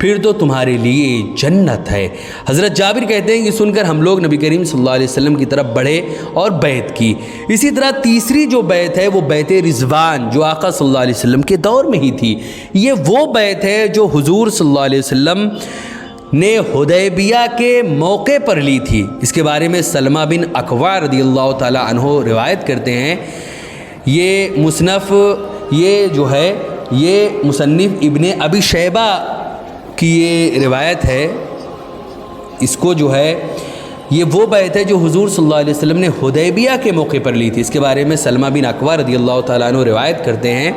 پھر تو تمہارے لیے جنت ہے۔ حضرت جابر کہتے ہیں کہ سن کر ہم لوگ نبی کریم صلی اللہ علیہ وسلم کی طرف بڑھے اور بیعت کی۔ اسی طرح تیسری جو بیعت ہے وہ بیعت رضوان جو آقا صلی اللہ علیہ وسلم کے دور میں ہی تھی۔ یہ وہ بیعت ہے جو حضور صلی اللہ علیہ وسلم نے حدیبیہ کے موقع پر لی تھی۔ اس کے بارے میں سلمہ بن اکوع رضی اللہ تعالی عنہ روایت کرتے ہیں، یہ مصنف ابن ابی شیبہ کی یہ روایت ہے۔ اس کو جو ہے یہ وہ بیعت ہے جو حضور صلی اللہ علیہ وسلم نے حدیبیہ کے موقع پر لی تھی۔ اس کے بارے میں سلمہ بن اکوع رضی اللہ تعالیٰ عنہ روایت کرتے ہیں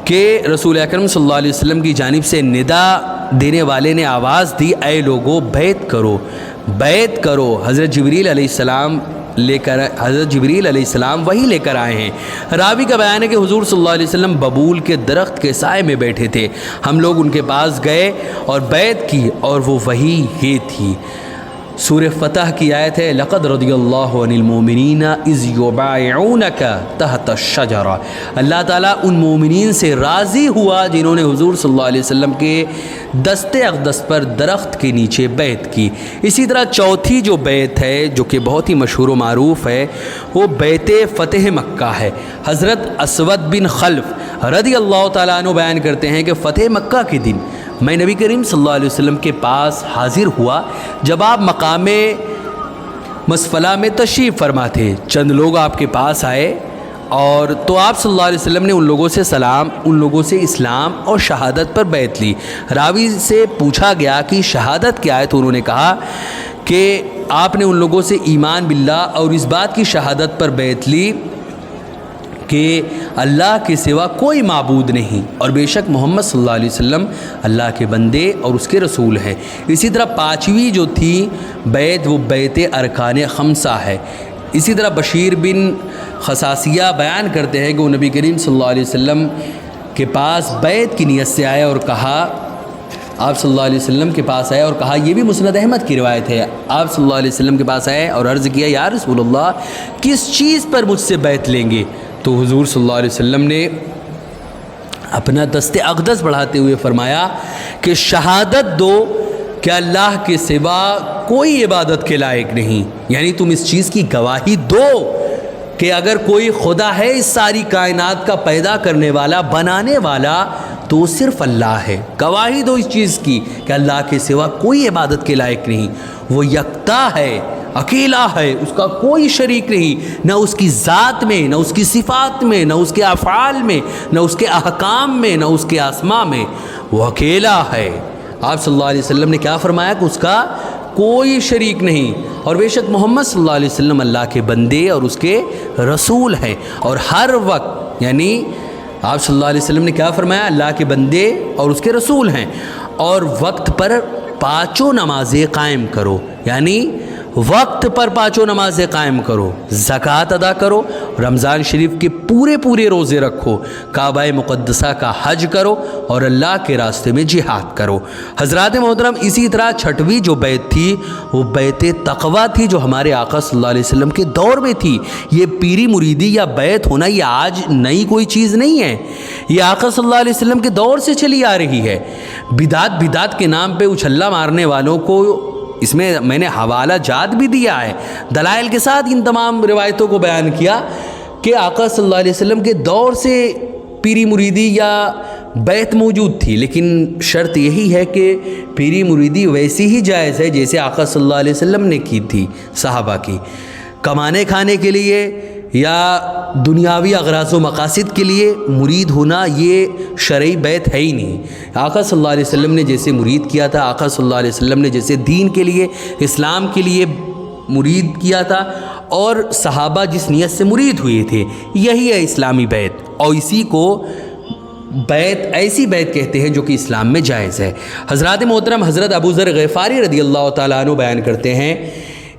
کہ رسول اکرم صلی اللہ علیہ وسلم کی جانب سے ندا دینے والے نے آواز دی، اے لوگو بیعت کرو بیعت کرو۔ حضرت جبریل علیہ السلام وہی لے کر آئے ہیں۔ راوی کا بیان ہے کہ حضور صلی اللہ علیہ وسلم ببول کے درخت کے سائے میں بیٹھے تھے، ہم لوگ ان کے پاس گئے اور بیعت کی اور وہ وہی ہی تھی۔ سورہ فتح کی آیت ہے، لقد رضی اللہ عن المؤمنین اذ یبایعونک تحت الشجرہ۔ اللہ تعالیٰ ان مومنین سے راضی ہوا جنہوں نے حضور صلی اللہ علیہ وسلم کے دست اقدس پر درخت کے نیچے بیعت کی۔ اسی طرح چوتھی جو بیعت ہے جو کہ بہت ہی مشہور و معروف ہے وہ بیعت فتح مکہ ہے۔ حضرت اسود بن خلف رضی اللہ تعالیٰ عنہ بیان کرتے ہیں کہ فتح مکہ کے دن میں نبی کریم صلی اللہ علیہ وسلم کے پاس حاضر ہوا جب آپ مقام مسفلہ میں تشریف فرما تھے۔ چند لوگ آپ کے پاس آئے اور تو آپ صلی اللہ علیہ وسلم نے ان لوگوں سے اسلام اور شہادت پر بیعت لی۔ راوی سے پوچھا گیا کہ شہادت کیا ہے تو انہوں نے کہا کہ آپ نے ان لوگوں سے ایمان باللہ اور اس بات کی شہادت پر بیعت لی کہ اللہ کے سوا کوئی معبود نہیں اور بے شک محمد صلی اللہ علیہ وسلم اللہ کے بندے اور اس کے رسول ہیں۔ اسی طرح پانچویں جو تھی بیعت وہ بیعت ارکان خمسہ ہے۔ اسی طرح بشیر بن خصاصیہ بیان کرتے ہیں کہ وہ نبی کریم صلی اللہ علیہ وسلم کے پاس بیعت کی نیت سے آئے اور کہا، آپ صلی اللہ علیہ وسلم کے پاس آئے اور کہا، یہ بھی مسند احمد کی روایت ہے، آپ صلی اللہ علیہ وسلم کے پاس آئے اور عرض کیا، یا رسول اللہ کس چیز پر مجھ سے بیعت لیں گے؟ تو حضور صلی اللہ علیہ وسلم نے اپنا دست اقدس بڑھاتے ہوئے فرمایا کہ شہادت دو کہ اللہ کے سوا کوئی عبادت کے لائق نہیں، یعنی تم اس چیز کی گواہی دو کہ اگر کوئی خدا ہے اس ساری کائنات کا پیدا کرنے والا بنانے والا تو صرف اللہ ہے۔ گواہی دو اس چیز کی کہ اللہ کے سوا کوئی عبادت کے لائق نہیں، وہ یکتا ہے، اکیلا ہے، اس کا کوئی شریک نہیں، نہ اس کی ذات میں، نہ اس کی صفات میں، نہ اس کے افعال میں، نہ اس کے احکام میں، نہ اس کے اسماء میں، وہ اکیلا ہے۔ آپ صلی اللہ علیہ وسلم نے کیا فرمایا کہ اس کا کوئی شریک نہیں اور بے شک محمد صلی اللہ علیہ وسلم اللہ کے بندے اور اس کے رسول ہیں۔ اور ہر وقت، یعنی آپ صلی اللہ علیہ وسلم نے کیا فرمایا؟ اللہ کے بندے اور اس کے رسول ہیں، اور وقت پر پانچوں نمازیں قائم کرو، یعنی وقت پر پانچوں نمازیں قائم کرو، زکوٰۃ ادا کرو، رمضان شریف کے پورے روزے رکھو، کعبہ مقدسہ کا حج کرو اور اللہ کے راستے میں جہاد کرو۔ حضرات محترم، اسی طرح چھٹویں جو بیعت تھی وہ بیعت تقویٰ تھی جو ہمارے آقا صلی اللہ علیہ وسلم کے دور میں تھی۔ یہ پیری مریدی یا بیعت ہونا یہ آج نئی کوئی چیز نہیں ہے، یہ آقا صلی اللہ علیہ وسلم کے دور سے چلی آ رہی ہے۔ بدعت کے نام پہ اچھلا مارنے والوں کو اس میں میں نے حوالہ جات بھی دیا ہے، دلائل کے ساتھ ان تمام روایتوں کو بیان کیا کہ آقا صلی اللہ علیہ وسلم کے دور سے پیری مریدی یا بیعت موجود تھی، لیکن شرط یہی ہے کہ پیری مریدی ویسی ہی جائز ہے جیسے آقا صلی اللہ علیہ وسلم نے کی تھی صحابہ کی، کمانے کھانے کے لیے یا دنیاوی اغراض و مقاصد کے لیے مرید ہونا یہ شرعی بیعت ہے ہی نہیں۔ آقا صلی اللہ علیہ وسلم نے جیسے مرید کیا تھا، آقا صلی اللہ علیہ وسلم نے جیسے دین کے لیے، اسلام کے لیے مرید کیا تھا، اور صحابہ جس نیت سے مرید ہوئے تھے، یہی ہے اسلامی بیعت، اور اسی کو ایسی بیعت کہتے ہیں جو کہ اسلام میں جائز ہے۔ حضرات محترم، حضرت ابو ذر غفاری رضی اللہ تعالیٰ عنہ بیان کرتے ہیں،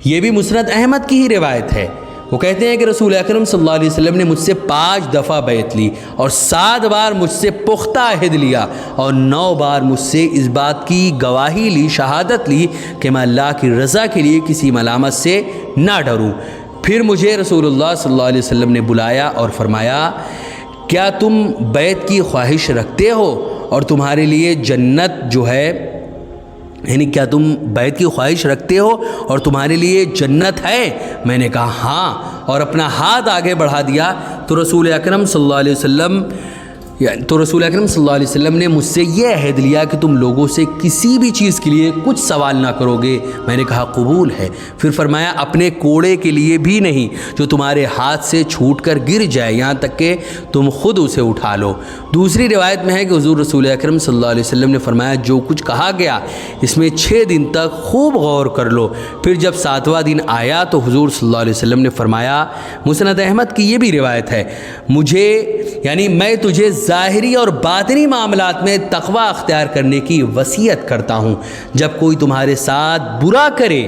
یہ بھی مسند احمد کی ہی روایت ہے، وہ کہتے ہیں کہ رسول اکرم صلی اللہ علیہ وسلم نے مجھ سے 5 دفعہ بیعت لی اور 7 بار مجھ سے پختہ عہد لیا اور 9 بار مجھ سے اس بات کی گواہی لی، شہادت لی کہ میں اللہ کی رضا کے لیے کسی ملامت سے نہ ڈروں۔ پھر مجھے رسول اللہ صلی اللہ علیہ وسلم نے بلایا اور فرمایا، کیا تم بیعت کی خواہش رکھتے ہو اور تمہارے لیے جنت جو ہے یعنی کیا تم بیعت کی خواہش رکھتے ہو اور تمہارے لیے جنت ہے؟ میں نے کہا ہاں، اور اپنا ہاتھ آگے بڑھا دیا تو رسول اکرم صلی اللہ علیہ وسلم نے مجھ سے یہ عہد لیا کہ تم لوگوں سے کسی بھی چیز کے لیے کچھ سوال نہ کرو گے۔ میں نے کہا قبول ہے۔ پھر فرمایا اپنے کوڑے کے لیے بھی نہیں جو تمہارے ہاتھ سے چھوٹ کر گر جائے، یہاں تک کہ تم خود اسے اٹھا لو۔ دوسری روایت میں ہے کہ حضور رسول اکرم صلی اللہ علیہ وسلم نے فرمایا جو کچھ کہا گیا اس میں 6 دن تک خوب غور کر لو۔ پھر جب 7واں دن آیا تو حضور صلی اللہ علیہ وسلم نے فرمایا، مسند احمد کی یہ بھی روایت ہے، میں تجھے ظاہری اور باطنی معاملات میں تقوی اختیار کرنے کی وصیت کرتا ہوں۔ جب کوئی تمہارے ساتھ برا کرے،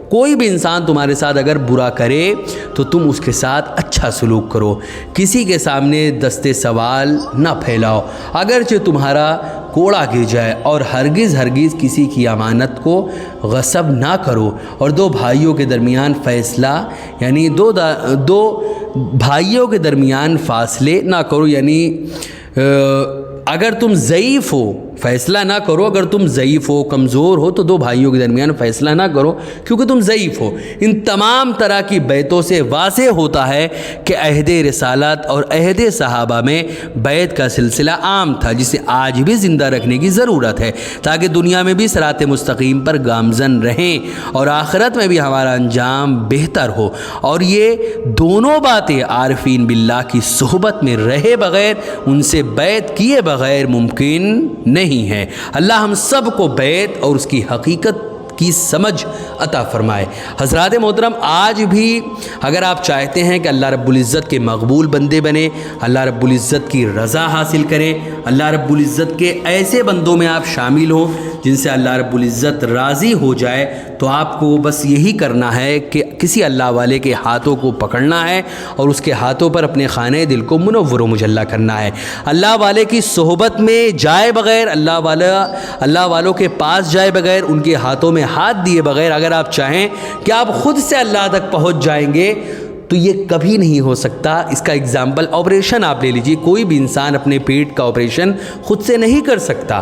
کوئی بھی انسان تمہارے ساتھ اگر برا کرے تو تم اس کے ساتھ اچھا سلوک کرو، کسی کے سامنے دستے سوال نہ پھیلاؤ اگرچہ تمہارا کوڑا گر جائے، اور ہرگز کسی کی امانت کو غصب نہ کرو، اور دو بھائیوں کے درمیان فیصلہ دو بھائیوں کے درمیان فاصلے نہ کرو، اگر تم ضعیف ہو فیصلہ نہ کرو، اگر تم ضعیف ہو کمزور ہو تو دو بھائیوں کے درمیان فیصلہ نہ کرو کیونکہ تم ضعیف ہو۔ ان تمام طرح کی بیعتوں سے واضح ہوتا ہے کہ عہد رسالت اور عہد صحابہ میں بیعت کا سلسلہ عام تھا، جسے آج بھی زندہ رکھنے کی ضرورت ہے تاکہ دنیا میں بھی صراط مستقیم پر گامزن رہیں اور آخرت میں بھی ہمارا انجام بہتر ہو۔ اور یہ دونوں باتیں عارفین باللہ کی صحبت میں رہے بغیر، ان سے بیعت کیے بغیر ممکن نہیں ہے۔ اللہ ہم سب کو بیعت اور اس کی حقیقت کی سمجھ عطا فرمائے۔ حضرات محترم، آج بھی اگر آپ چاہتے ہیں کہ اللہ رب العزت کے مقبول بندے بنیں، اللہ رب العزت کی رضا حاصل کریں، اللہ رب العزت کے ایسے بندوں میں آپ شامل ہوں جن سے اللہ رب العزت راضی ہو جائے، تو آپ کو بس یہی کرنا ہے کہ کسی اللہ والے کے ہاتھوں کو پکڑنا ہے اور اس کے ہاتھوں پر اپنے خانہ دل کو منور و مجلہ کرنا ہے۔ اللہ والے کی صحبت میں جائے بغیر، اللہ والوں کے پاس جائے بغیر، ان کے ہاتھوں میں ہاتھ دیے بغیر اگر آپ چاہیں کہ آپ خود سے اللہ تک پہنچ جائیں گے تو یہ کبھی نہیں ہو سکتا۔ اس کا اگزامپل آپریشن آپ لے لیجئے، کوئی بھی انسان اپنے پیٹ کا آپریشن خود سے نہیں کر سکتا،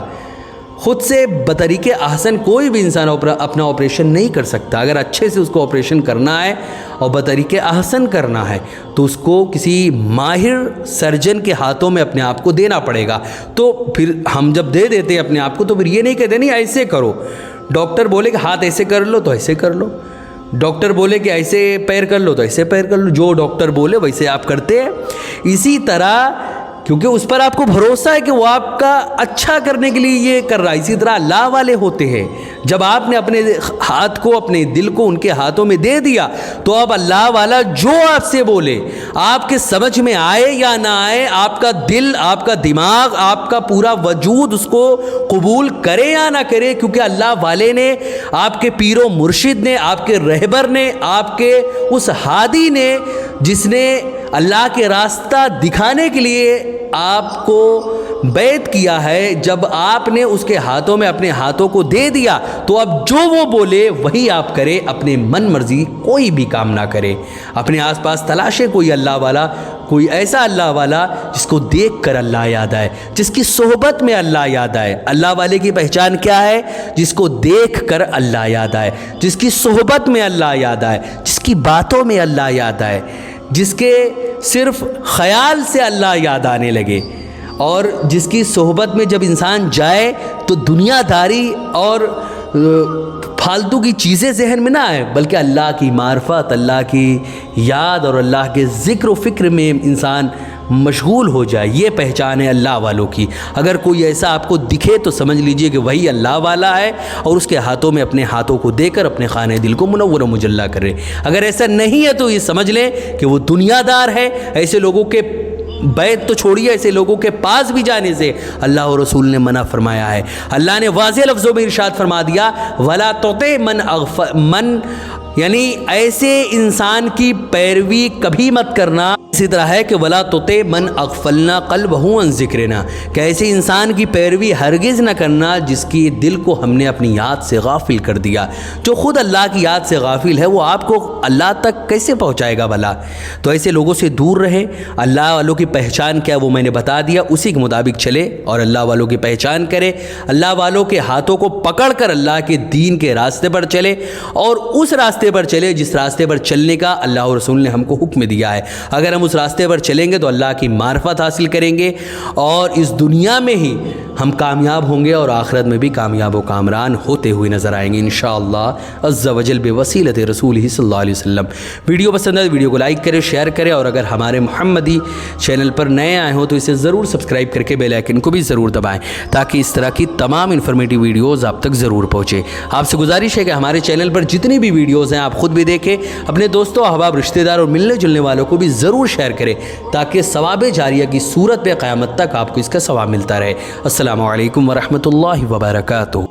خود سے بطریق احسن کوئی بھی انسان اپنا آپریشن نہیں کر سکتا۔ اگر اچھے سے اس کو آپریشن کرنا ہے اور بطریق احسن کرنا ہے تو اس کو کسی ماہر سرجن کے ہاتھوں میں اپنے آپ کو دینا پڑے گا۔ تو پھر ہم جب دے دیتے ہیں اپنے آپ کو تو پھر یہ نہیں کہتے نہیں ایسے کرو، ڈاکٹر بولے کہ ہاتھ ایسے کر لو تو ایسے کر لو، ڈاکٹر بولے کہ ایسے پیر کر لو تو ایسے پیر کر لو، جو ڈاکٹر بولے ویسے آپ کرتے ہیں۔ اسی طرح کیونکہ اس پر آپ کو بھروسہ ہے کہ وہ آپ کا اچھا کرنے کے لیے یہ کر رہا ہے۔ اسی طرح اللہ والے ہوتے ہیں، جب آپ نے اپنے ہاتھ کو، اپنے دل کو ان کے ہاتھوں میں دے دیا تو اب اللہ والا جو آپ سے بولے، آپ کے سمجھ میں آئے یا نہ آئے، آپ کا دل، آپ کا دماغ، آپ کا پورا وجود اس کو قبول کرے یا نہ کرے، کیونکہ اللہ والے نے، آپ کے پیر و مرشد نے، آپ کے رہبر نے، آپ کے اس ہادی نے، جس نے اللہ کے راستہ دکھانے کے لیے آپ کو بیعت کیا ہے، جب آپ نے اس کے ہاتھوں میں اپنے ہاتھوں کو دے دیا تو اب جو وہ بولے وہی آپ کرے، اپنے من مرضی کوئی بھی کام نہ کرے۔ اپنے آس پاس تلاشے کوئی اللہ والا، کوئی ایسا اللہ والا جس کو دیکھ کر اللہ یاد آئے، جس کی صحبت میں اللہ یاد آئے۔ اللہ والے کی پہچان کیا ہے؟ جس کو دیکھ کر اللہ یاد آئے، جس کی صحبت میں اللہ یاد آئے، جس کی باتوں میں اللہ یاد آئے، جس کے صرف خیال سے اللہ یاد آنے لگے، اور جس کی صحبت میں جب انسان جائے تو دنیا داری اور فالتو کی چیزیں ذہن میں نہ آئے، بلکہ اللہ کی معرفت، اللہ کی یاد اور اللہ کے ذکر و فکر میں انسان مشغول ہو جائے۔ یہ پہچان ہے اللہ والوں کی۔ اگر کوئی ایسا آپ کو دکھے تو سمجھ لیجئے کہ وہی اللہ والا ہے اور اس کے ہاتھوں میں اپنے ہاتھوں کو دے کر اپنے خانہ دل کو منور و مجلہ کرے۔ اگر ایسا نہیں ہے تو یہ سمجھ لیں کہ وہ دنیا دار ہے۔ ایسے لوگوں کے بیعت تو چھوڑیے، ایسے لوگوں کے پاس بھی جانے سے اللہ و رسول نے منع فرمایا ہے۔ اللہ نے واضح لفظوں میں ارشاد فرما دیا، وَلَا تُطِعْ مَنْ، یعنی ایسے انسان کی پیروی کبھی مت کرنا اسی طرح ہے کہ ولا تطع من اغفلنا قلبہ عن ذکرنا، کہ ایسے انسان کی پیروی ہرگز نہ کرنا جس کی دل کو ہم نے اپنی یاد سے غافل کر دیا۔ جو خود اللہ کی یاد سے غافل ہے وہ آپ کو اللہ تک کیسے پہنچائے گا بھلا؟ تو ایسے لوگوں سے دور رہیں۔ اللہ والوں کی پہچان کیا وہ میں نے بتا دیا، اسی کے مطابق چلے اور اللہ والوں کی پہچان کرے، اللہ والوں کے ہاتھوں کو پکڑ کر اللہ کے دین کے راستے پر چلے اور اس راستے پر چلے جس راستے پر چلنے کا اللہ اور رسول نے ہم کو حکم دیا ہے۔ اگر ہم اس راستے پر چلیں گے تو اللہ کی معرفت حاصل کریں گے اور اس دنیا میں ہی ہم کامیاب ہوں گے اور آخرت میں بھی کامیاب و کامران ہوتے ہوئے نظر آئیں گے انشاءاللہ عز و جل بوسیلۃ رسولہ صلی اللہ علیہ وسلم۔ ویڈیو پسند ہے ویڈیو کو لائک کریں، شیئر کریں، اور اگر ہمارے محمدی چینل پر نئے آئے ہوں تو اسے ضرور سبسکرائب کر کے بیل آئیکن کو بھی ضرور دبائیں تاکہ اس طرح کی تمام انفارمیٹیو ویڈیوز آپ تک ضرور پہنچے۔ آپ سے گزارش ہے کہ ہمارے چینل پر جتنی بھی ویڈیوز ہیں آپ خود بھی دیکھیں، اپنے دوستوں، احباب، رشتہ دار اور ملنے جلنے والوں کو بھی ضرور شیئر کریں تاکہ ثواب جاریہ کی صورت پہ قیامت تک آپ کو اس کا ثواب ملتا رہے۔ السلام علیکم ورحمۃ اللہ وبرکاتہ۔